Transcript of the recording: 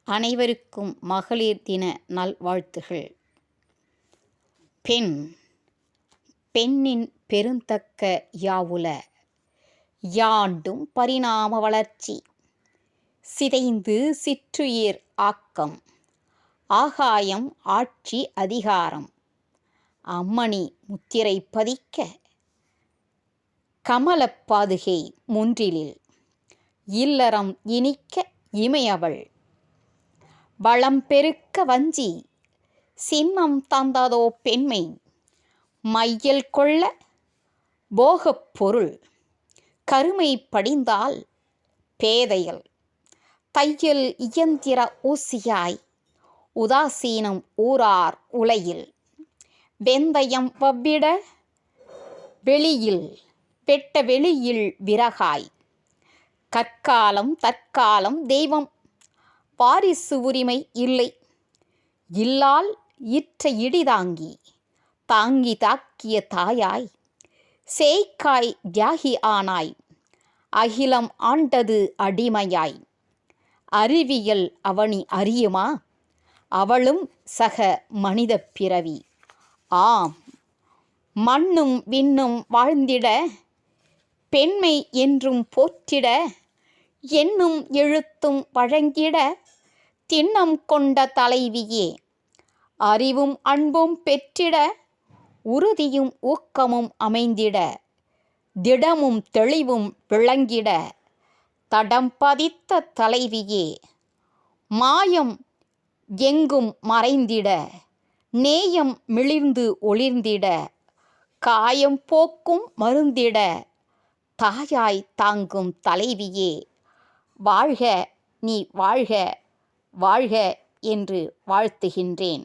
அனைவருக்கும் மகளிர் தின நல்வாழ்த்துகள். பெண் பெண்ணின் பெருந்தக்க யாவுல யாண்டும் பரிணாம வளர்ச்சி சிதைந்து சிற்றுயிர் ஆக்கம் ஆகாயம் ஆட்சி அதிகாரம் அம்மணி முத்திரை பதிக்க கமலப் பாதுகை முன்றிலில் இல்லறம் இனிக்க இமையவள் வளம் பெருக்க வஞ்சி சின்னம் தந்ததோ பெண்மை மையல் கொள்ள போகப் பொருள் கருமை படிந்தால் பேதைகள் தையல் இயந்திர ஊசியாய் உதாசீனம் ஊரார் உலையில் வெந்தயம் வவ்விட வெளியில் வெட்ட வெளியில் விறகாய் கற்காலம் தற்காலம் தெய்வம் வாரிசு உரிமை இல்லை இல்லால் இற்ற இடிதாங்கி தாங்கி தாக்கிய தாயாய் சேய்க்காய் தியாகி ஆனாய் அகிலம் ஆண்டது அடிமையாய் அறிவியல் அவனி அறியுமா அவளும் சக மனித பிறவி ஆம் மண்ணும் விண்ணும் வாழ்ந்திட பெண்மை என்றும் போற்றிட எண்ணும் எழுத்தும் வழங்கிட திண்ணம் கொண்ட தலைவியே அறிவும் அன்பும் பெற்றிட உறுதியும் ஊக்கமும் அமைந்திட திடமும் தெளிவும் விளங்கிட தடம் பதித்த தலைவியே மாயம் எங்கும் மறைந்திட நேயம் மிளிர்ந்து ஒளிர்ந்திட காயம் போக்கும் மருந்திட தாயாய் தாங்கும் தலைவியே வாழ்க நீ வாழ்க வாழ்க என்று வாழ்த்துகின்றேன்.